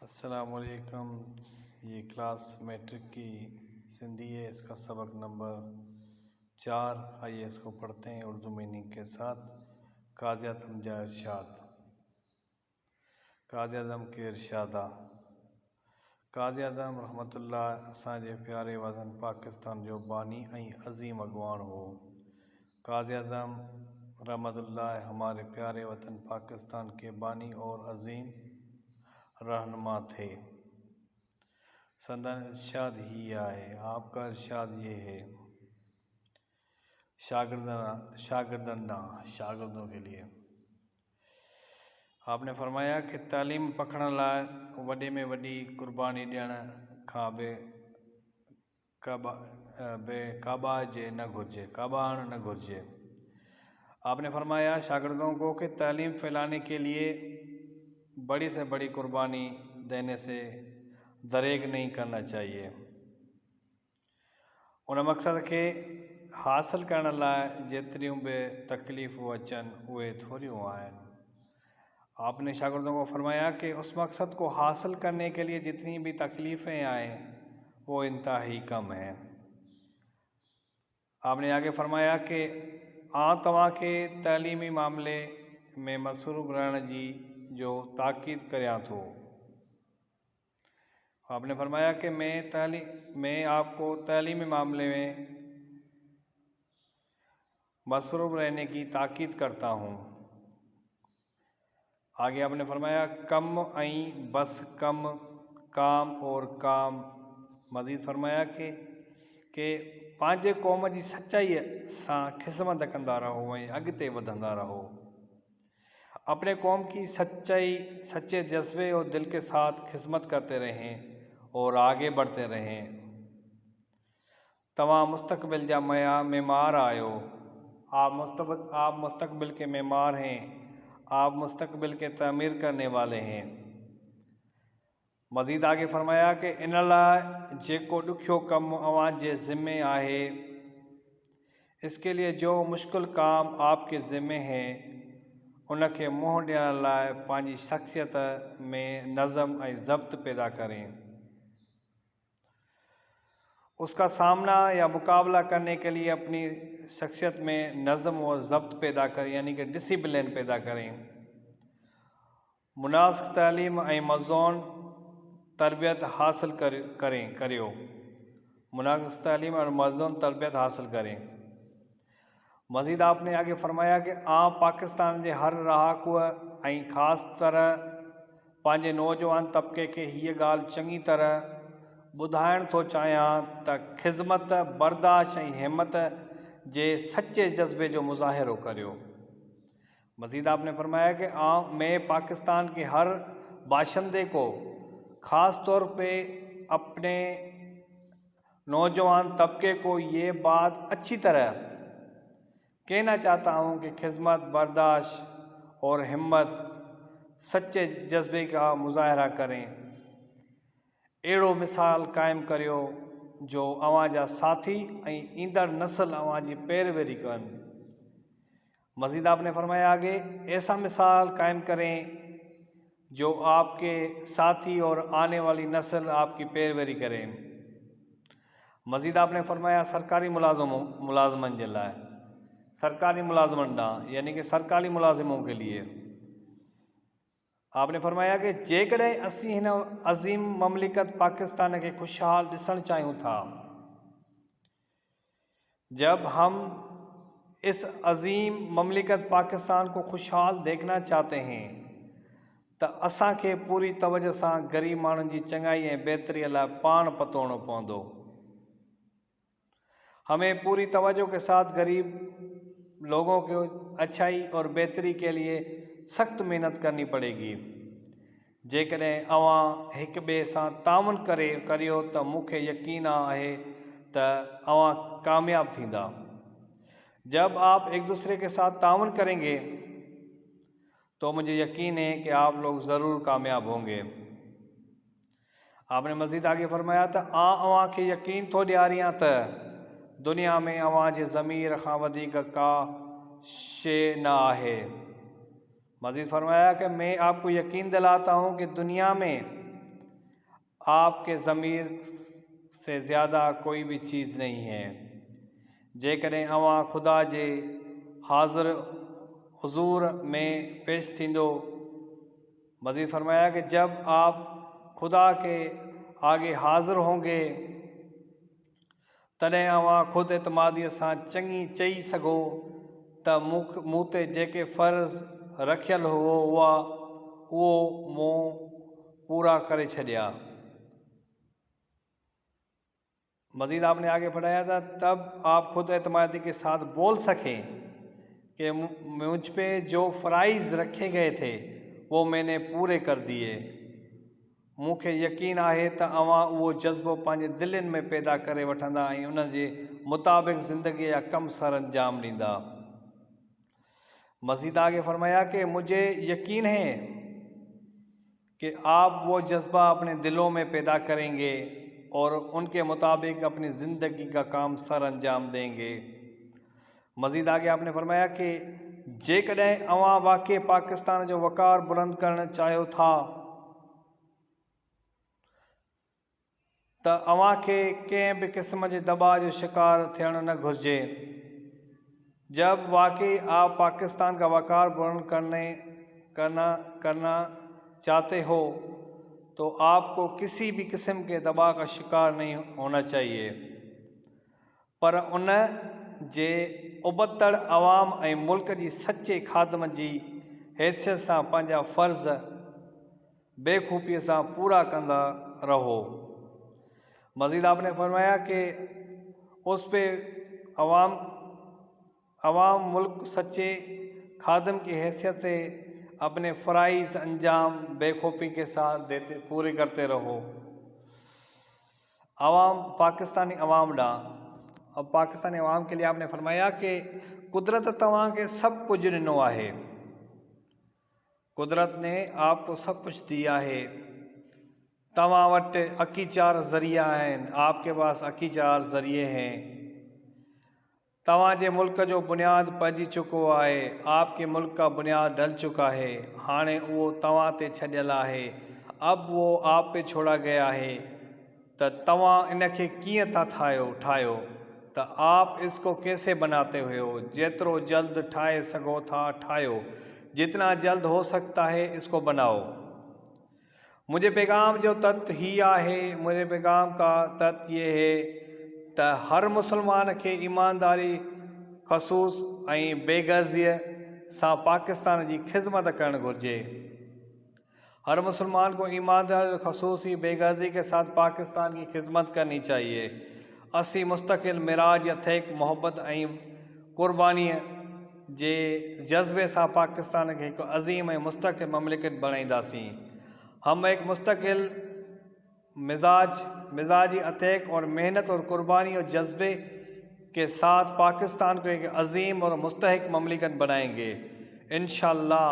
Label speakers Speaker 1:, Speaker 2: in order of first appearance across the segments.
Speaker 1: السلام علیکم۔ یہ کلاس میٹرک کی سندھی ہے، اس کا سبق نمبر 4۔ آئیے اس کو پڑھتے ہیں اردو میننگ کے ساتھ۔ قائد اعظم جا ارشاد۔ قائد اعظم کے ارشادہ۔ قائد اعظم رحمۃ اللہ اساں پیارے وطن پاکستان جو بانی عظیم اگوان ہو۔ قائد اعظم رحمۃ اللہ ہمارے پیارے وطن پاکستان کے بانی اور عظیم رہنما تھے۔ سندن ارشاد ہی آئے، آپ کا ارشاد یہ ہے شاگردوں کے لیے۔ آپ نے فرمایا کہ تعلیم پکھڑن لائے وڈے میں وڈی قربانی ڈیڻ کھان بے کعبہ نہ گھرجے۔ آپ نے فرمایا شاگردوں کو کہ تعلیم پھیلانے کے لیے بڑی سے بڑی قربانی دینے سے دریغ نہیں کرنا چاہیے۔ ان مقصد کے حاصل کرنے لائے جتریوں بے تکلیفوں اچن ہوئے تھوڑیوں آئیں۔ آپ نے شاگردوں کو فرمایا کہ اس مقصد کو حاصل کرنے کے لیے جتنی بھی تکلیفیں آئیں وہ انتہائی کم ہیں۔ آپ نے آگے فرمایا کہ تواں کے تعلیمی معاملے میں مصروف رہن جی جو تاکید کریاں تھو۔ آپ نے فرمایا کہ میں آپ کو تعلیمی معاملے میں مصروف رہنے کی تاکید کرتا ہوں۔ آگے آپ نے فرمایا کم بس کم کام اور کام۔ مزید فرمایا کہ پانچے قوم کی سچائی ساں خدمت کندا رہو اگتے ودھندا رہو۔ اپنے قوم کی سچے جذبے اور دل کے ساتھ خدمت کرتے رہیں اور آگے بڑھتے رہیں۔ تمام مستقبل جا معمار آئیو۔ آپ مستقبل کے معمار ہیں، آپ مستقبل کے تعمیر کرنے والے ہیں۔ مزید آگے فرمایا کہ ان لائے جیکو ڈکھیو کم اوان جے ذمے آہے، اس کے لیے جو مشکل کام آپ کے ذمے ہیں ان کے منہ ڈیڻ لائے پانچی شخصیت میں نظم ضبط پیدا کریں۔ اس کا سامنا یا مقابلہ کرنے کے لیے اپنی شخصیت میں نظم و ضبط پیدا کریں، یعنی کہ ڈسپلن پیدا کریں۔ مناسب تعلیم مضمون تربیت حاصل کریو۔ مناسب تعلیم اور مضمون تربیت حاصل کریں۔ مزید آپ نے آگے فرمایا کہ پاکستان کے ہر رہاکو خاص طرح پانچے نوجوان طبقے کے یہ گال چنگی طرح ٻدھائڻ تھو چاہیاں تا خدمت برداشت ہمت جے سچے جذبے جو مظاہرو کریو۔ مزید آپ نے فرمایا کہ میں پاکستان کے ہر باشندے کو خاص طور پہ اپنے نوجوان طبقے کو یہ بات اچھی طرح کہنا چاہتا ہوں کہ خدمت برداشت اور ہمت سچے جذبے کا مظاہرہ کریں۔ اہڑو مثال قائم کریو جو اوان جا ساتھی ایندڑ نسل اوان جی پیروی کرن۔ مزید آپ نے فرمایا آگے ایسا مثال قائم کریں جو آپ کے ساتھی اور آنے والی نسل آپ کی پیروی کریں۔ مزید آپ نے فرمایا سرکاری ملازمن کے لائے، سرکاری ملازمن ڈانہں یعنی کہ سرکاری ملازموں کے لیے آپ نے فرمایا کہ جیکڈہیں اسی ہن عظیم مملکت پاکستان کے خوشحال ڈسن چاہیوں تھا، جب ہم اس عظیم مملکت پاکستان کو خوشحال دیکھنا چاہتے ہیں تو اساں کے پوری توجہ سے غریب مانن جی چنگائی بہتری لائے پان پتوڑو پوندو۔ ہمیں پوری توجہ کے ساتھ غریب لوگوں کی اچھائی اور بہتری کے لیے سخت محنت کرنی پڑے گی۔ جیکڈہیں اوان ایک بے سان تعاون کریو تو مجھے یقین ہے تو اوان کامیاب تھیندا۔ جب آپ ایک دوسرے کے ساتھ تعاون کریں گے تو مجھے یقین ہے کہ آپ لوگ ضرور کامیاب ہوں گے۔ آپ نے مزید آگے فرمایا تو اوان کے یقین تو ڈیاریاں تو دنیا میں اوان جے ضمیر خاں ودیک کا شے نہ ہے۔ مزید فرمایا کہ میں آپ کو یقین دلاتا ہوں کہ دنیا میں آپ کے ضمیر سے زیادہ کوئی بھی چیز نہیں ہے۔ जेकॾहिं अवां खुदा जे हाज़िर हुज़ूर में पेश थींदो। मज़ीद फरमाया कि जब आप खुदा के आगे हाज़िर होंगे तॾहिं अवां ख़ुदि एतमादीअ सां चङी चई सघो त मूं ते जेके फ़र्ज़ रखियल हुओ उहो मूं पूरा करे छॾिया। मज़ीद आपने आगे बढ़ाया था, तब आप खुद एतमादी के साथ बोल सकें कि मुझ पे जो फ़राइज़ रखे गए थे वो मैंने पूरे कर दिए। मूंखे यकीन आहे त अवां उहो जज़्बो पंहिंजे दिलनि में पैदा करे वठंदा ऐं उन जे मुताबिक़ ज़िंदगी जा कम सर अंजाम ॾींदा। मज़ीद आगे फरमाया कि मुझे यकीन है कि आप वो जज्बा अपने दिलों में पैदा करेंगे और उनके मुताबिक अपनी ज़िंदगी का काम सर अंजाम देंगे। मज़ीद आगे आपने फरमाया कि जेकॾहिं अवां वाक़ई पाकिस्तान जो वक़ार बुलंद करणु चाहियो था त अवां खे कंहिं बि क़िस्म जे दबाव जो शिकार थियणु न घुरिजे। जब वाकई आप पाकिस्तान का वक़ार बुलंद करना चाहते हो तो आपको किसी भी किस्म के दबाव का शिकार नहीं होना चाहिए, पर उन जे उबतड़ अवाम ऐं मुल्क जी सचे खादम जी हैसियत सां पंहिंजा फ़र्ज़ बेखूबीअ सां पूरा कंदा रहो। मज़ीद आपने फरमाया कि उस पे अवाम मुल्क सच्चे खादम की हैसियत से अपने फ़राइज़ अंजाम बेखौफी के साथ पूरे करते रहो। पाकिस्तानी अवाम अब पाकिस्तानी अवाम के लिए आपने फरमाया कि कुदरत तव्हां खे सब कुछ ॾिनो आहे। कुदरत ने आपको सब कुछ दिया है। तव्हां वटि अकी चार ज़रिया आहिनि, आपके पास अकी चार ज़रिए हैं। तव्हांजे मुल्क जो बुनियाद पइजी चुको आहे, आपके मुल्क का बुनियाद ढल चुका है। हाणे उहो तव्हां ते छॾियल आहे, अब वो आप पे छोड़ा गया है। त तव्हां इनखे कीअं था ठाहियो त आप इसको कैसे बनाते हो। जेतिरो जल्द ठाहे सघो था ठाहियो, जितना जल्द हो सकता है इसको बनाओ। मुझे पैगाम जो तत्व ही आहे, मुझे पैगाम का तत्व ये है त हर मुसलमान खे ईमानदारी ख़सूस ऐं बेग़र्ज़ीअ सां पाकिस्तान जी ख़िदमत करणु घुरिजे। हर मुसलमान को ईमानदारी ख़सूसी बेग़र्ज़ी के साथ पाकिस्तान की खिदमत करनी चाहिए। असी मुस्तक़िल मिराज या थेक मोहब्बत ऐं क़ुर्बानीअ जे जज़्बे सां पाकिस्तान खे हिकु अज़ीम ऐं मुस्तक़िल ममलिकत बणाईंदासीं। हम एक मुस्तकिल मिजाजी अतैक और मेहनत और कुर्बानी और जज्बे के साथ पाकिस्तान को एक अजीम और मुस्तहिक ममलिकत बनाएंगे। इंशाअल्लाह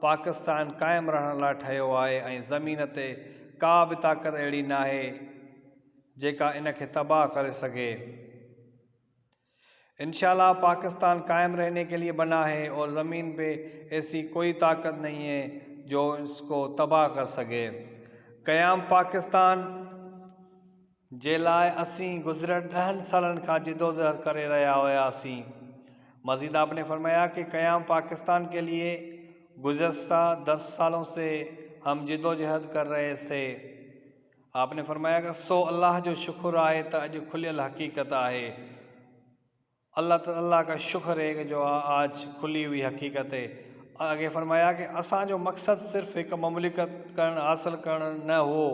Speaker 1: पाकिस्तान कायम रहण लाइ ठहियो आहे ऐं ज़मीन ते का बि ताक़त अहिड़ी न आहे जेका इन खे तबाह करे सघे। इंशाअल्लाह पाकिस्तान कायम रहने के लिए बना है और ज़मीन पे ऐसी कोई ताकत नहीं है जो इसको तबाह कर सके। क़याम पाकिस्तान जे लाइ असीं गुज़िरियल 10 सालनि खां जिदोजहद करे रहिया हुआसीं। मज़ीद आपने फरमाया कि क़याम पाकिस्तान के लिए गुज़श्ता 10 सालों से हम जिदोजहद कर रहे थे। आपने फरमाया कि सो अल्लाह जो शुक्र आहे त अॼु खुलियल हक़ीक़त आहे। अल्लाह का शुक्र है कि जो आज खुली हुई हकीकत है। आगे फरमाया कि असांजो मकसद सिर्फ़ एक ममलिकत हासिल करना न हो।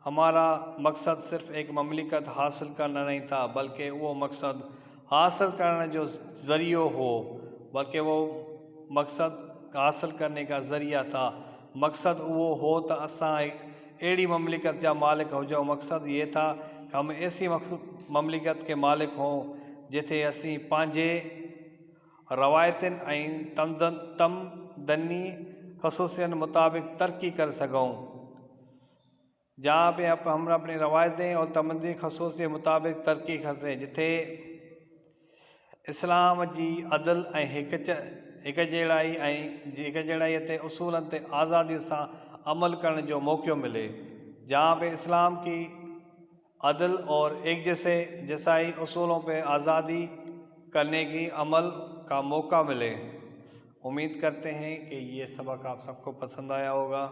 Speaker 1: हमारा मकसद सिर्फ़ एक ममलिकत हासिल करना नहीं था, बल्कि वो मकसद हासिल करने जो ज़रियो हो, बल्कि वो मकसद हासिल करने का ज़रिया था। मकसद वो हो तो असां अहिड़ी ममलिकत जा मालिक हो जो मकसद ये था कि हम ऐसी ममलिकत के मालिक हों जिथे असीं पंहिंजे रवायतुनि ऐं तमदनी ख़सूसियत मुताबिक तरक्की कर सघूं। जहाँ पे हम अपनी रवायतें और तमदनी ख़सूसियत के मुताबिक तरक्की करते, जिथे इस्लाम जी अदल ऐं हिक जहिड़ाई ते उसूलनि ते आज़ादी सां अमल करण जो मौक़ो मिले। جہاں پہ اسلام کی عدل اور ایک جیسائی اصولوں پہ آزادی کرنے کی عمل کا موقع ملے۔ امید کرتے ہیں کہ یہ سبق آپ سب کو پسند آیا ہوگا۔